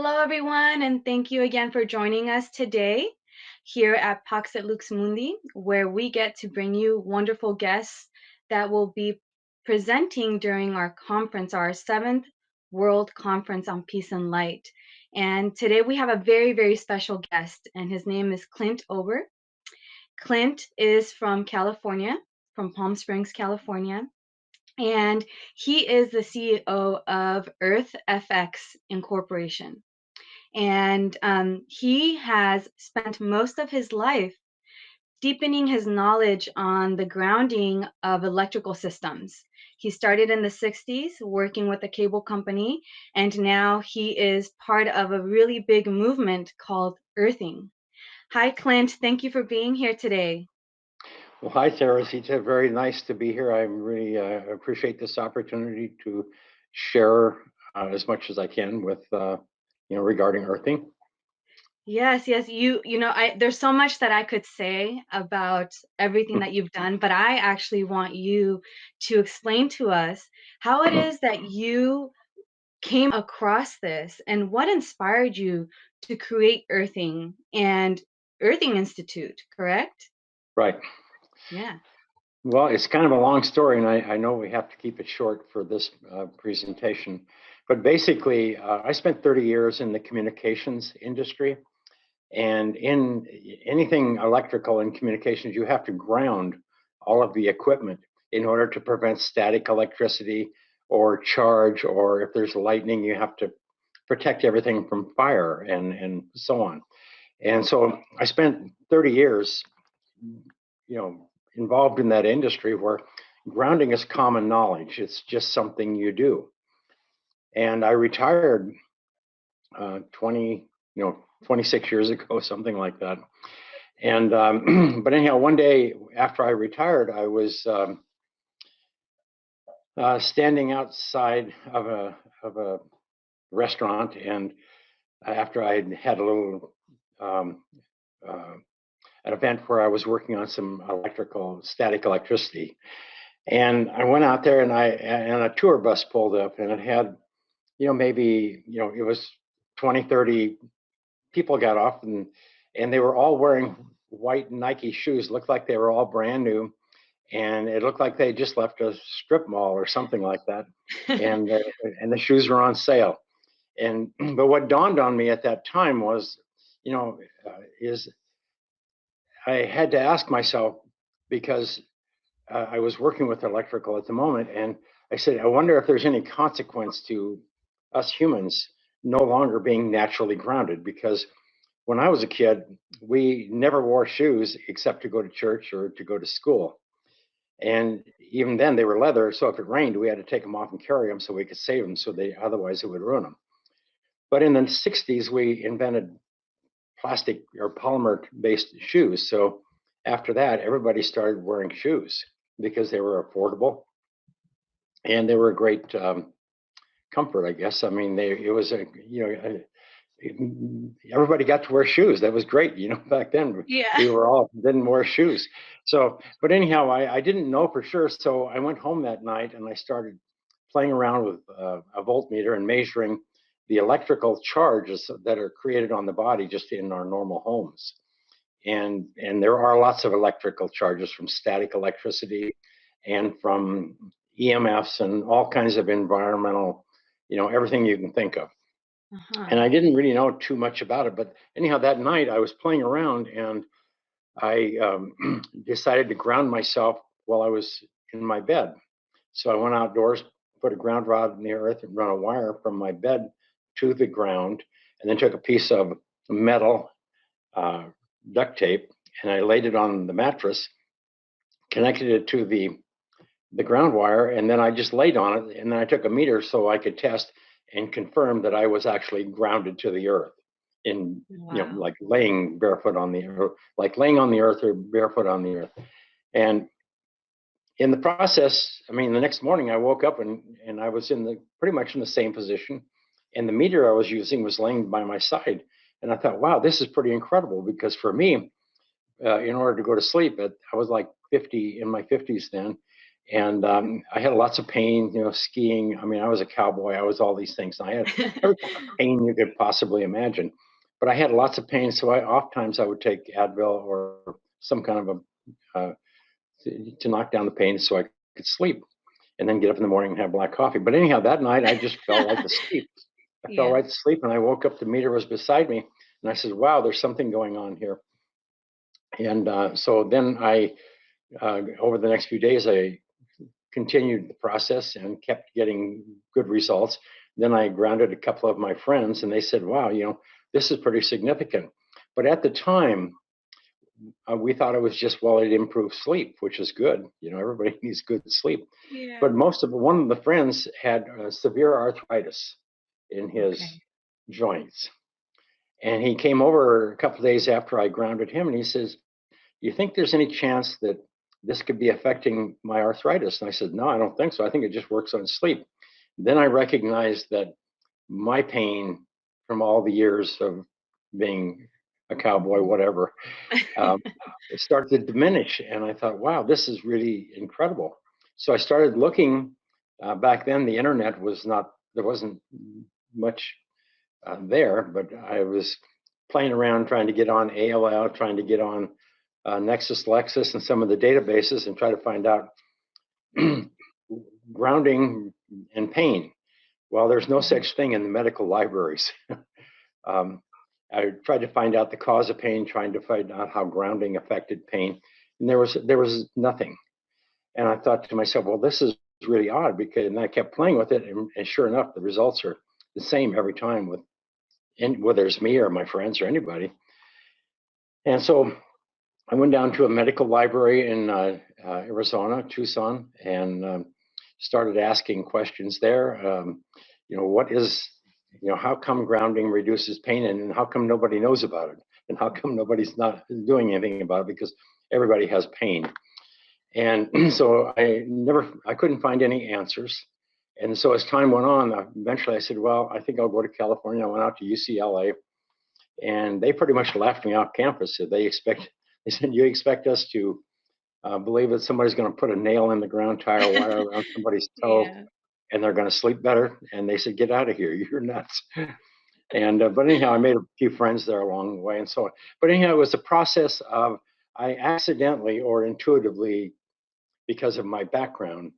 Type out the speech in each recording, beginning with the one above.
Hello, everyone, and thank you again for joining us today here at Pax at Lux Mundi, where we get to bring you wonderful guests that will be presenting during our conference, our seventh World Conference on Peace and Light. And today we have a very, very special guest, and his name is Clint Ober. Clint is from California, from Palm Springs, California. And he is the CEO of Earth FX Incorporation. And he has spent most of his life deepening his knowledge on the grounding of electrical systems. He started in the 60s working with a cable company, and now he is part of a really big movement called earthing. Hi, Clint. Thank you for being here today. Well, hi, Sarah. It's very nice to be here. I really appreciate this opportunity to share as much as I can with, regarding earthing. Yes, yes. There's so much that I could say about everything that you've done, but I actually want you to explain to us how it is that you came across this and what inspired you to create Earthing and Earthing Institute, correct? Right. Yeah. Well, it's kind of a long story, and I know we have to keep it short for this presentation. But basically, I spent 30 years in the communications industry. And in anything electrical and communications, you have to ground all of the equipment in order to prevent static electricity or charge, or if there's lightning, you have to protect everything from fire and so on. And so I spent 30 years, involved in that industry where grounding is common knowledge. It's just something you do. And I retired 20, 26 years ago, something like that. And but anyhow, one day after I retired, I was standing outside of a restaurant, and after I had a little an event where I was working on some static electricity, and I went out there, and a tour bus pulled up, and it had, maybe, it was 20, 30 people got off, and they were all wearing white Nike shoes. Looked like they were all brand new, and it looked like they just left a strip mall or something like that. And and the shoes were on sale. And but what dawned on me at that time was, is I had to ask myself, because I was working with electrical at the moment, and I said, I wonder if there's any consequence to us humans no longer being naturally grounded, because when I was a kid, we never wore shoes except to go to church or to go to school. And even then, they were leather. So if it rained, we had to take them off and carry them so we could save them. Otherwise, it would ruin them. But in the 60s, we invented plastic or polymer based shoes. So after that, everybody started wearing shoes because they were affordable and they were a great comfort, I guess. I mean, it was everybody got to wear shoes. That was great. Back then Yeah. we were all didn't wear shoes. So, but anyhow, I didn't know for sure. So I went home that night and I started playing around with a voltmeter and measuring the electrical charges that are created on the body just in our normal homes. And there are lots of electrical charges from static electricity and from EMFs and all kinds of environmental, everything you can think of. Uh-huh. And I didn't really know too much about it. But anyhow, that night I was playing around, and I decided to ground myself while I was in my bed. So I went outdoors, put a ground rod in the earth, and run a wire from my bed to the ground, and then took a piece of metal duct tape, and I laid it on the mattress, connected it to the ground wire, and then I just laid on it, and then I took a meter so I could test and confirm that I was actually grounded to the earth in, Wow. like laying barefoot on the earth, like laying on the earth or barefoot on the earth. And in the process, I mean, the next morning I woke up and I was pretty much in the same position, and the meter I was using was laying by my side. And I thought, wow, this is pretty incredible, because for me, in order to go to sleep, I was like 50, in my 50s then, And I had lots of pain, skiing. I mean, I was a cowboy. I was all these things. And I had every kind of pain you could possibly imagine. But I had lots of pain, so oftentimes I would take Advil or some kind of a to knock down the pain so I could sleep, and then get up in the morning and have black coffee. But anyhow, that night I just fell right to sleep. I fell Yeah. right to sleep, and I woke up. The meter was beside me, and I said, "Wow, there's something going on here." And so then over the next few days, I continued the process and kept getting good results. Then I grounded a couple of my friends, and they said, "Wow, this is pretty significant." But at the time, we thought it was just, well, it improved sleep, which is good. Everybody needs good sleep. Yeah. But one of the friends had severe arthritis in his Okay. joints, and he came over a couple of days after I grounded him, and he says, "You think there's any chance that this could be affecting my arthritis?" And I said, "No, I don't think so. I think it just works on sleep." Then I recognized that my pain from all the years of being a cowboy, Mhm. whatever, um, it started to diminish. And I thought, wow, this is really incredible. So I started looking. Back then, the internet was not, there wasn't much there, but I was playing around trying to get on AOL, trying to get on Nexus Lexus and some of the databases and try to find out grounding and pain. Well, there's no Mhm. such thing in the medical libraries. um, I tried to find out the cause of pain, trying to find out how grounding affected pain, and there was nothing. And I thought to myself, well, this is really odd because, and I kept playing with it, and sure enough, the results are the same every time whether it's me or my friends or anybody. And so I went down to a medical library in Arizona, Tucson, and started asking questions there. What is, how come grounding reduces pain, and how come nobody knows about it? And how come nobody's not doing anything about it? Because everybody has pain. And so I couldn't find any answers. And so as time went on, eventually I said, well, I think I'll go to California. I went out to UCLA, and they pretty much laughed me off campus. They said, you expect us to believe that somebody's going to put a nail in the ground, tie a wire around somebody's toe, Yeah. and they're going to sleep better? And they said, get out of here, you're nuts. And but anyhow, I made a few friends there along the way, and so on. But anyhow, it was a process of, I accidentally or intuitively, because of my background,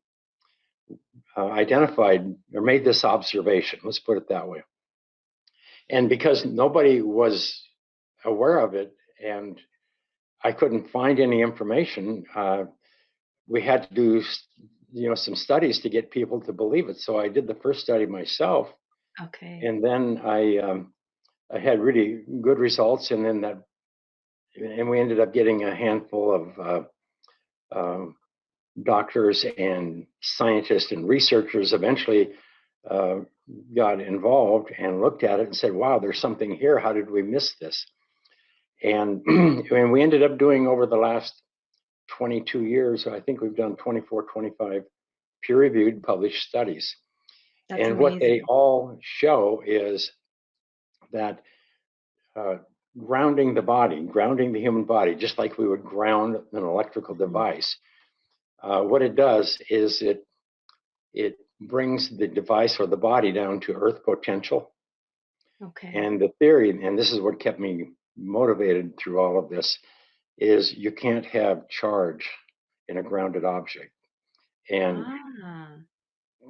identified or made this observation. Let's put it that way. And because nobody was aware of it, and I couldn't find any information, we had to do some studies to get people to believe it. So I did the first study myself, Okay. and then I had really good results, and we ended up getting a handful of doctors and scientists and researchers eventually uh, got involved and looked at it and said, wow, there's something here. How did we miss this? And, and we ended up doing, over the last 22 years, I think we've done 24, 25 peer reviewed published studies. That's And what they amazing. all show is that uh, grounding the human body, just like we would ground an electrical Mhm. device, what it does is it brings the device or the body down to earth potential. Okay. And the theory, and this is what kept me motivated through all of this, is you can't have charge in a grounded object. And Ah.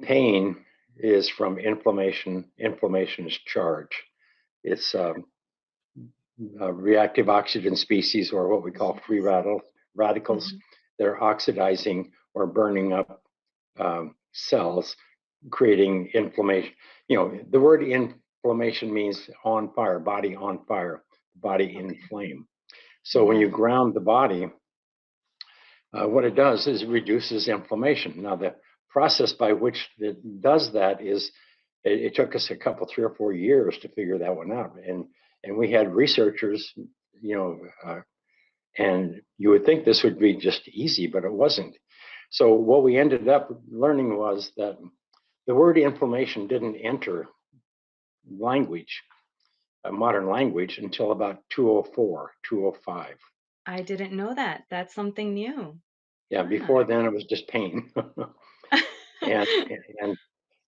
pain is from inflammation. Inflammation is charge. It's reactive oxygen species, or what we call free Yes. radicals. Mhm. They're oxidizing or burning up cells, creating inflammation. The word inflammation means on fire, body on fire, body in Okay. flame. So when Yeah. you ground the body, what it does is it reduces inflammation. Now, the process by which it does that is, it took us a couple, 3 or 4 years to figure that one out. And we had researchers, you know, uh, and you would think this would be just easy, but it wasn't. So what we ended up learning was that the word inflammation didn't enter language, modern language, until about 204, 205. I didn't know that. That's something new. Yeah, Ah. before then it was just pain. and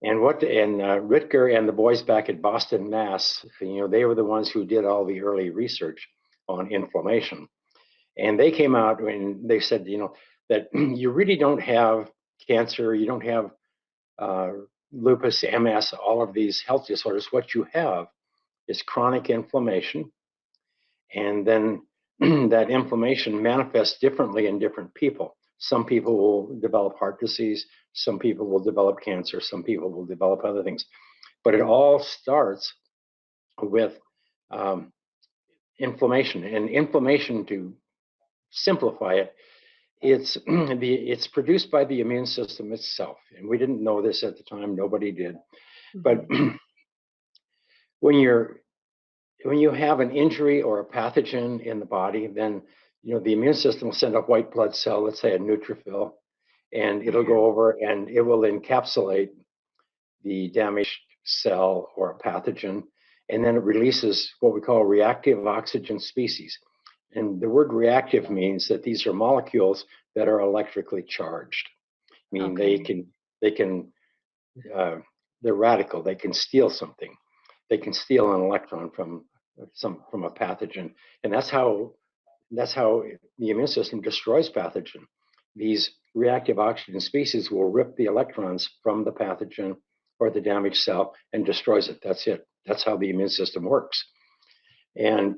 and Ritger and the boys back at Boston, Mass, they were the ones who did all the early research on inflammation. And they came out and they said, that you really don't have cancer, you don't have uh, lupus, MS, all of these health disorders. What you have is chronic inflammation, and then that inflammation manifests differently in different people. Some people will develop heart disease, some people will develop cancer, some people will develop other things. But it all starts with um, inflammation. And inflammation, to simplify it, it's produced by the immune system itself. And we didn't know this at the time; nobody did. But Mhm. when you're when you have an injury or a pathogen in the body, then the immune system will send a white blood cell, let's say a neutrophil, and it'll Okay. go over and it will encapsulate the damaged cell or a pathogen, and then it releases what we call reactive oxygen species. And the word reactive means that these are molecules that are electrically charged. Meaning Okay. they can uh, they're radical. They can steal something. They can steal an electron from a pathogen, and that's how the immune system destroys pathogen. These reactive oxygen species will rip the electrons from the pathogen or the damaged cell and destroys it. That's it. That's how the immune system works. And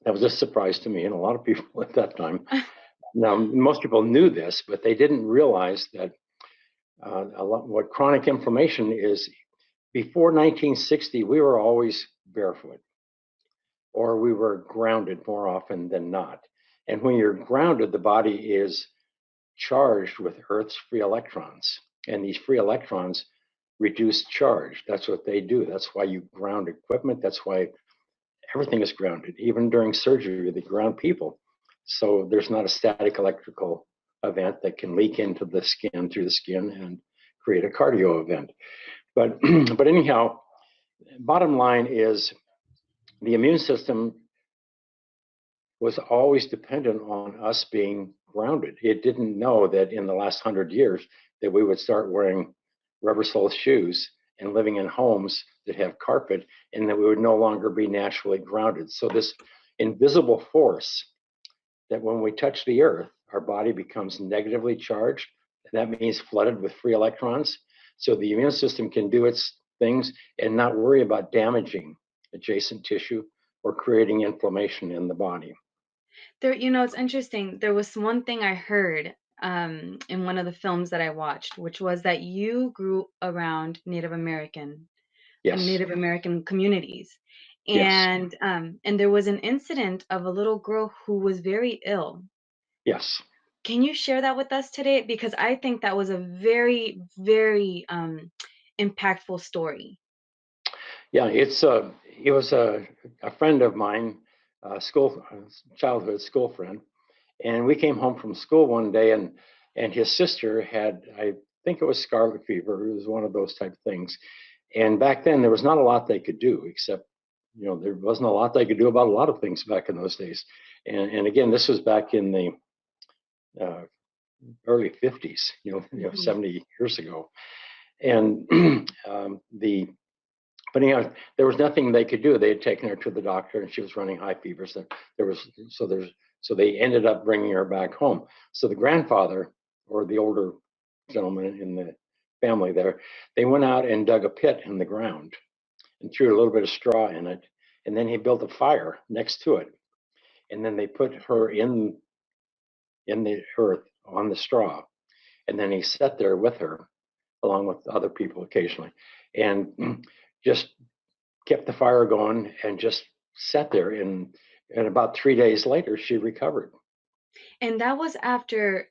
that was a surprise to me and a lot of people at that time. Now, most people knew this, but they didn't realize that what chronic inflammation is. Before 1960, we were always barefoot or we were grounded more often than not. And when you're grounded, the body is charged with Earth's free electrons. And these free electrons reduce charge. That's what they do. That's why you ground equipment. That's why everything is grounded. Even during surgery, they ground people. So there's not a static electrical event that can leak into the skin through the skin and create a cardio event. But but anyhow, bottom line is the immune system was always dependent on us being grounded. It didn't know that in the last 100 years that we would start wearing rubber sole shoes and living in homes that have carpet, and that we would no longer be naturally grounded. So this invisible force that when we touch the earth, our body becomes negatively charged. And that means flooded with free electrons. So the immune system can do its things and not worry about damaging adjacent tissue or creating inflammation in the body. It's interesting. There was one thing I heard in one of the films that I watched, which was that you grew around Yes, Native American communities. yes, And there was an incident of a little girl who was very ill. yes. Can you share that with us today? Because I think that was a very, very impactful story. Yeah, it was a friend of mine, school childhood school friend, and we came home from school one day, and his sister had, I think it was scarlet fever. It was one of those type things. And back then there was not a lot they could do, except there wasn't a lot they could do about a lot of things back in those days. And again, this was back in the uh, early 50s, Mhm. 70 years ago. And the but there was nothing they could do. They had taken her to the doctor, and she was running high fevers. There was so there's so they ended up bringing her back home. So the grandfather, or the older gentleman in the family there, they went out and dug a pit in the ground and threw a little bit of straw in it, and then he built a fire next to it, and then they put her in the earth on the straw, and then he sat there with her along with other people occasionally, and just kept the fire going and just sat there. And about 3 days later, she recovered. And that was after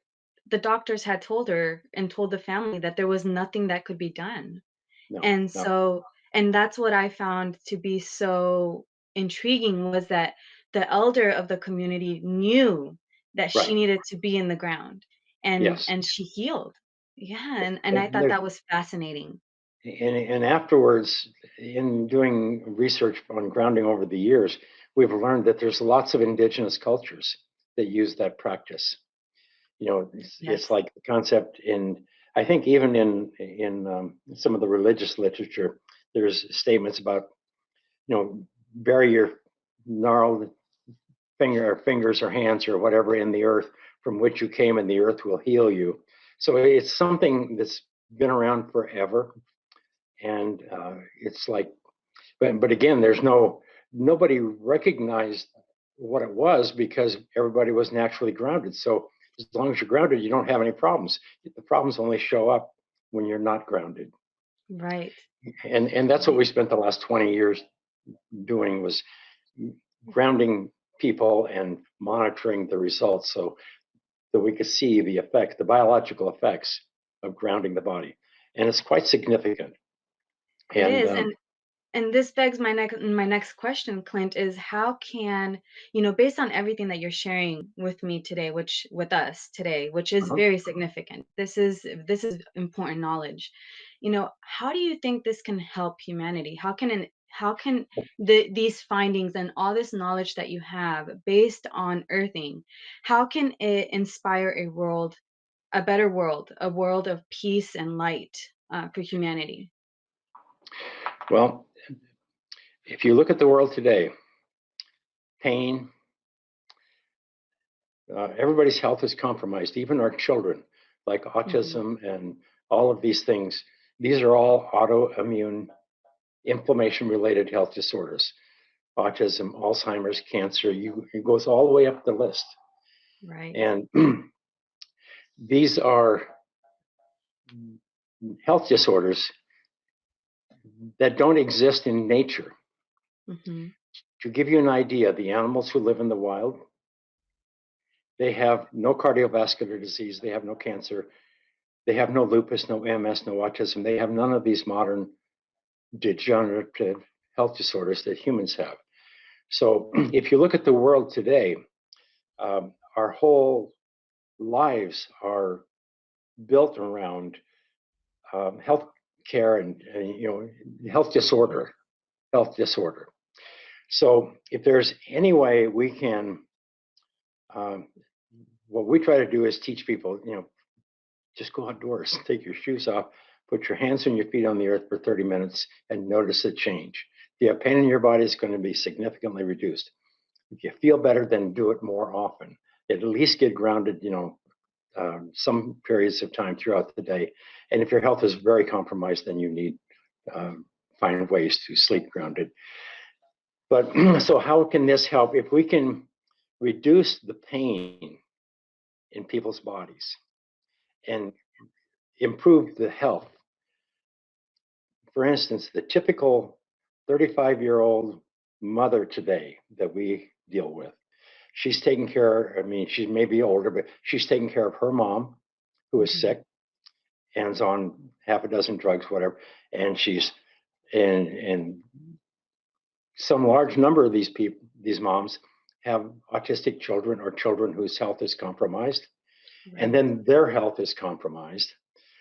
the doctors had told her and told the family that there was nothing that could be done. No, And no, so and that's what I found to be so intriguing was that the elder of the community knew that she right. needed to be in the ground, and Yes. and she healed. Yeah, and I And, thought that was fascinating. and afterwards, in doing research on grounding over the years, we've learned that there's lots of indigenous cultures that use that practice. It's Yes. like the concept in, I think even in some of the religious literature, there's statements about, bury your gnarled fingers or hands or whatever in the earth from which you came, and the earth will heal you. So it's something that's been around forever, and it's like, but again, nobody recognized what it was because everybody was naturally grounded. So as long as you're grounded, you don't have any problems. The problems only show up when you're not grounded, Right. and that's what Right. we spent the last 20 years doing, was grounding people and monitoring the results so that we could see the effect, the biological effects of grounding the body. And it's quite significant. It And is. And this begs my next question, Clint, is how can, based on everything that you're sharing with me today, which with us today, which is uh-huh. very significant. This is important knowledge. How do you think this can help humanity? How can these findings and all this knowledge that you have based on earthing, how can it inspire a better world, a world of peace and light for humanity? Well, if you look at the world today, pain, everybody's health is compromised, even our children, like Hmm. autism and all of these things. These are all autoimmune, inflammation related health disorders. Autism, Alzheimer's, cancer, it goes all the way up the list. Right. And these are health disorders that don't exist in nature. Hmm. To give you an idea, the animals who live in the wild, they have no cardiovascular disease, they have no cancer, they have no lupus, no MS, no autism. They have none of these modern degenerative health disorders that humans have. So if you look at the world today, our whole lives are built around health care and health disorder. So if there's any way we can, um, what we try to do is teach people, just go outdoors, take your shoes off, put your hands and your feet on the earth for 30 minutes and notice a change. If you have pain in your body, it's going to be significantly reduced. If you feel better, then do it more often. At least get grounded, some periods of time throughout the day. And if your health is very compromised, then you need um, find ways to sleep grounded. But so how can this help? If we can reduce the pain in people's bodies and improve the health. For instance, the typical 35-year-old mother today that we deal with, she's taking care, I mean, she may be older, but she's taking care of her mom who is Hmm. sick and is on half a dozen drugs, whatever. And she's and some large number of these people, these moms, have autistic children or children whose health is compromised, and Right. then their health is compromised.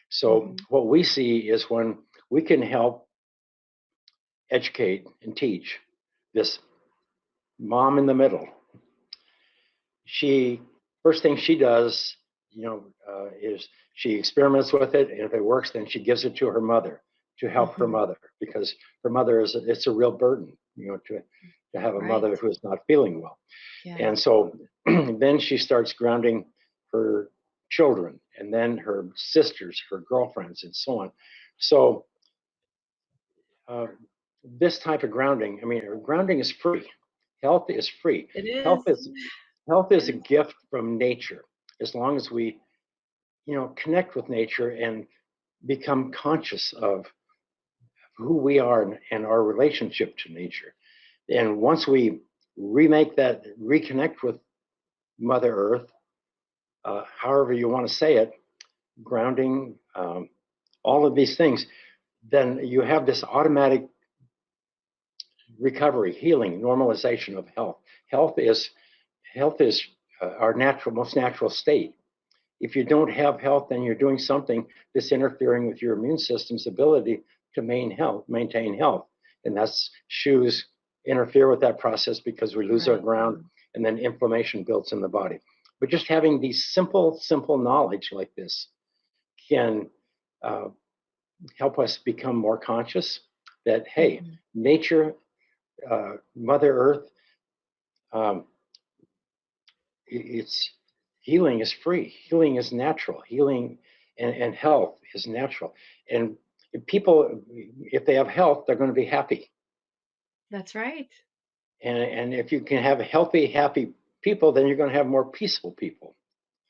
So Hmm. what we see is when we can help educate and teach this mom in the middle, she first thing she does, is she experiments with it, and if it works, then she gives it to her mother to help her Hmm. mother, because her mother it's a real burden, to have a Right. mother who is not feeling well. Yeah. And so then she starts grounding her children, and then her sisters, her girlfriends, and so on. So uh, this type of grounding, I mean, grounding is free. Health is free. It Health is. is health It is a is. gift from nature. As long as we, connect with nature and become conscious of who we are and our relationship to nature. And once we reconnect with Mother Earth, however you want to say it, grounding, all of these things, then you have this automatic recovery, healing, normalization of health. Health is health is our most natural state. If you don't have health, then you're doing something that's interfering with your immune system's ability to maintain health. And that's shoes interfere with that process because we lose our Right. ground, and then inflammation builds in the body. But just having these simple knowledge like this can uh, help us become more conscious that, hey, Mhm. nature, Mother Earth, um, it's healing is free, healing is natural, healing and health is natural. And if people, if they have health, they're going to be happy. That's right. And if you can have healthy, happy people, then you're going to have more peaceful people.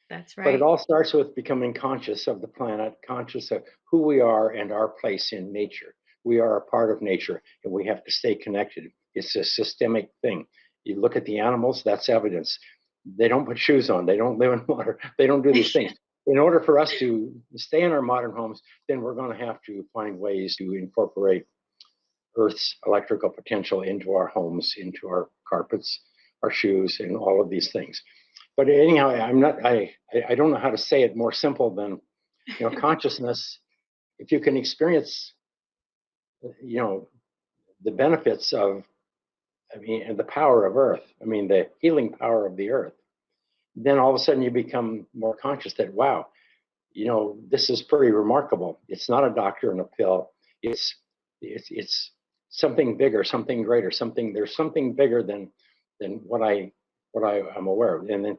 That's But it right. all starts with becoming conscious of the planet, conscious of who we are and our place in nature. We are a part of nature and we have to stay connected. It's a systemic thing. You look at the animals, that's evidence. They don't put shoes on, they don't live in water, they don't do these things. In order for us to stay in our modern homes, then we're going to have to find ways to incorporate Earth's electrical potential into our homes, into our carpets, our shoes, and all of these things. But anyhow, I don't know how to say it more simple than, consciousness. If you can experience, you know, the benefits of, I mean, and the power of Earth, I mean, the healing power of the Earth, then all of a sudden you become more conscious that, wow, this is pretty remarkable. It's not a doctor and a pill. It's it's something bigger, something greater, something. There's something bigger than what I am aware of. And then,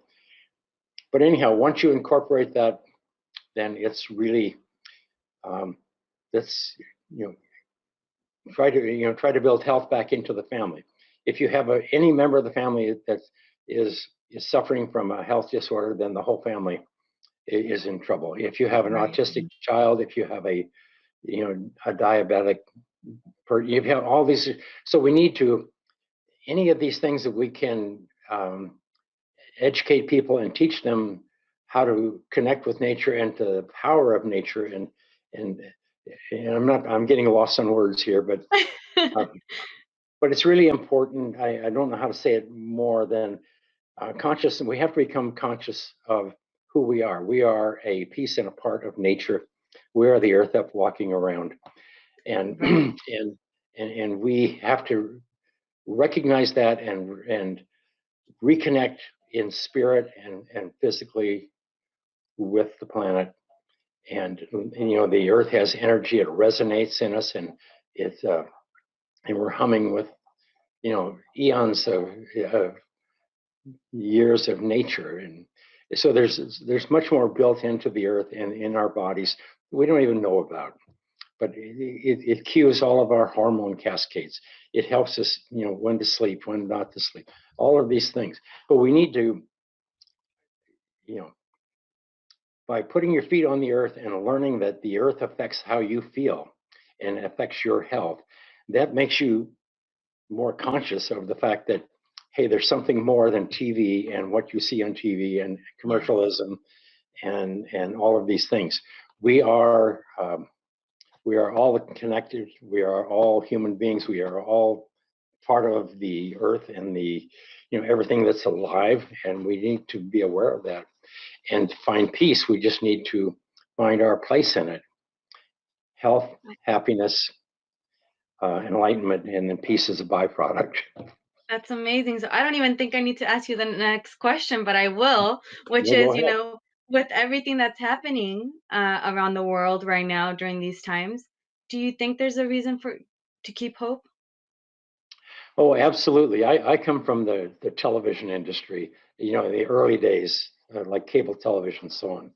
but anyhow, once you incorporate that, then it's really um, that's you know try to build health back into the family. If you have any member of the family that is suffering from a health disorder, then the whole family is in trouble. If you have an Right. autistic child, if you have a diabetic, you have all these. So we need to any of these things that we can educate people and teach them how to connect with nature and to the power of nature and and I'm getting lost on words here, uh, but it's really important. I don't know how to say it more than conscious, and we have to become conscious of who we are. We are a piece and a part of nature. We are the earth up walking around, and Right. and we have to recognize that and reconnect in spirit and physically with the planet. And the earth has energy; it resonates in us, and we're humming with eons of years of nature. And so there's much more built into the earth and in our bodies we don't even know about. But it cues all of our hormone cascades. It helps us, when to sleep, when not to sleep, all of these things. But we need to, you know, by putting your feet on the earth and learning that the earth affects how you feel and affects your health, that makes you more conscious of the fact that, hey, there's something more than TV and what you see on TV and Yes. commercialism and all of these things. We are we are all connected. We are all human beings. We are all part of the earth and everything that's alive, and we need to be aware of that. And to find peace, we just need to find our place in it. Health, happiness, enlightenment, and then peace is a byproduct. That's amazing. So I don't even think I need to ask you the next question, but I will, which No, go is, ahead. with everything that's happening around the world right now during these times, do you think there's a reason for to keep hope? Oh, absolutely. I come from the television industry, in the early days, like cable television, so on.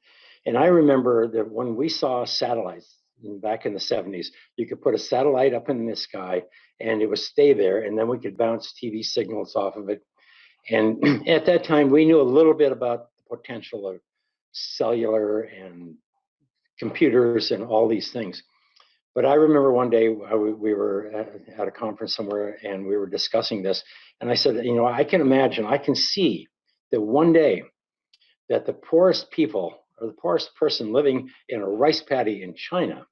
And I remember that when we saw satellites back in the 70s, you could put a satellite up in the sky and it would stay there, and then we could bounce TV signals off of it. And at that time, we knew a little bit about the potential of cellular and computers and all these things. But I remember one day we were at a conference somewhere and we were discussing this. And I said, I can imagine, I can see that one day that the poorest people or the poorest person living in a rice paddy in China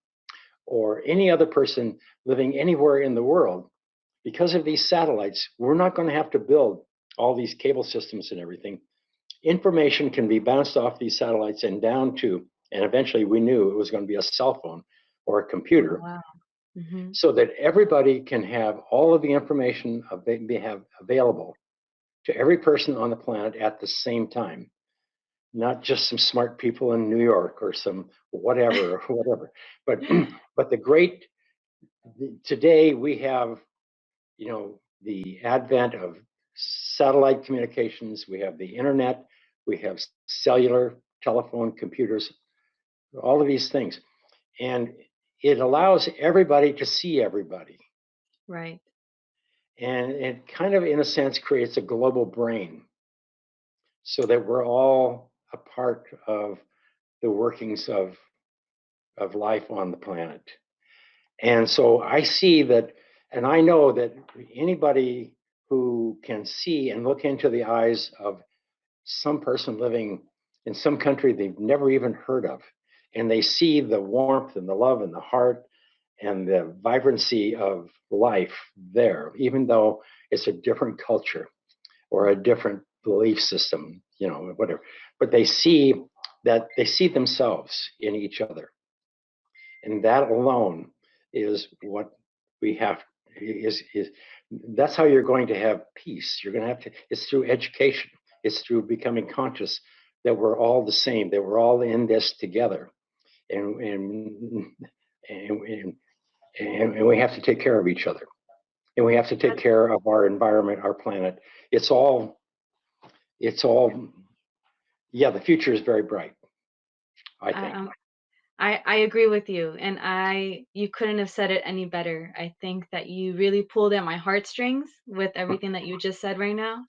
or any other person living anywhere in the world, because of these satellites, we're not going to have to build all these cable systems and everything. Information can be bounced off these satellites and down to, and eventually we knew it was going to be a cell phone or a Oh, computer wow. Hmm. so that everybody can have all of the information have available to every person on the planet at the same time. not just some smart people in New York or some whatever or whatever, but but the great today we have, the advent of satellite communications, we have the internet, we have cellular, telephone, computers, all of these things. And it allows everybody to see everybody. Right. And it kind of, in a sense, creates a global brain so that we're all a part of the workings of life on the planet. And so I see that, and I know that anybody who can see and look into the eyes of some person living in some country they've never even heard of, and they see the warmth and the love and the heart and the vibrancy of life there, even though it's a different culture or a different belief system, whatever. But they see themselves in each other, and that alone is what we have is that's how you're going to have peace. You're going to have to. It's through education. It's through becoming conscious that we're all the same. That we're all in this together, and and and, and we have to take care of each other, and we have to take That's, care of our environment, our planet. It's all. It's all. Yeah, the future is very bright, I I, think. um, I agree with you, and you couldn't have said it any better. I think that you really pulled at my heartstrings with everything that you just said right now.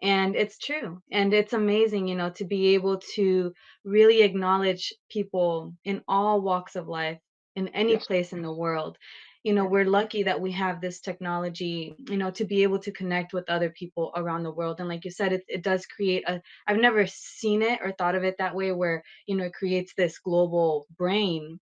And it's true. And it's amazing, to be able to really acknowledge people in all walks of life in any Yes. place in the world. We're lucky that we have this technology, to be able to connect with other people around the world. And like you said, it does create I've never seen it or thought of it that way where, it creates this global brain.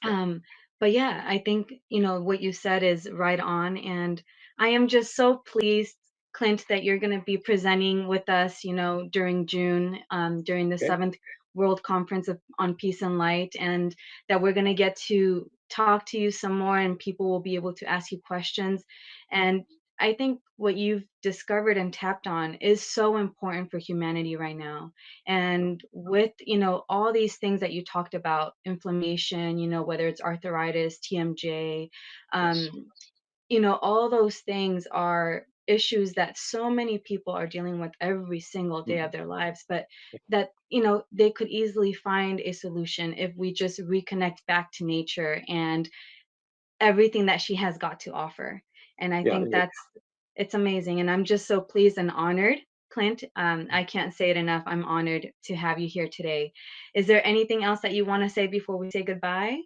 Yeah. um, but yeah, I think, what you said is right on. And I am just so pleased, Clint, that you're going to be presenting with us, during June, during the Okay. seventh World Conference on Peace and Light, and that we're going to get to talk to you some more and people will be able to ask you questions. And I think what you've discovered and tapped on is so important for humanity right now. And with, all these things that you talked about, inflammation, whether it's arthritis, TMJ, Yes. um, all those things are issues that so many people are dealing with every single day of Mhm. their lives, but that, they could easily find a solution if we just reconnect back to nature and everything that she has got to offer. And I Yeah. think it's amazing. And I'm just so pleased and honored, Clint. I can't say it enough. I'm honored to have you here today. Is there anything else that you want to say before we say goodbye?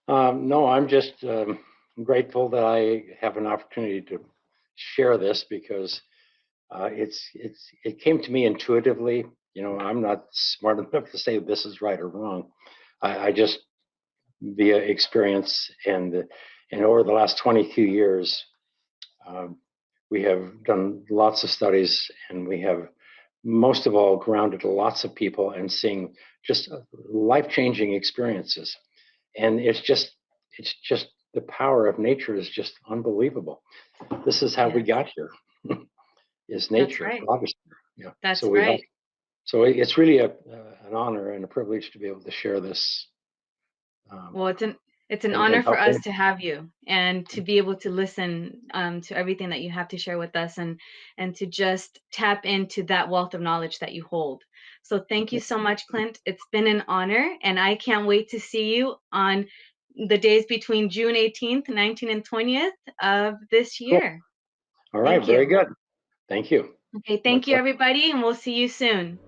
No, I'm just grateful that I have an opportunity to share this because it came to me intuitively. I'm not smart enough to say this is right or wrong. I just via experience and over the last 22 years, um, we have done lots of studies and we have most of all grounded lots of people and seeing just life-changing experiences. And it's just the power of nature is just unbelievable. This is how we Yes, got here. Is that's nature right. brought us here. Yeah. So That's we have. right. So it's really an honor and a privilege to be able to share this um, Well, it's an and honor for help us them. to have you and to be able to listen, to everything that you have to share with us, and to just tap into that wealth of knowledge that you hold. So thank you Okay. so much, Clint. It's been an honor, and I can't wait to see you on the days between June 18th, 19th, and 20th of this Cool. year. All right. Thank Very you. good. Thank you. Okay, My thank you, pleasure. everybody, and we'll see you soon.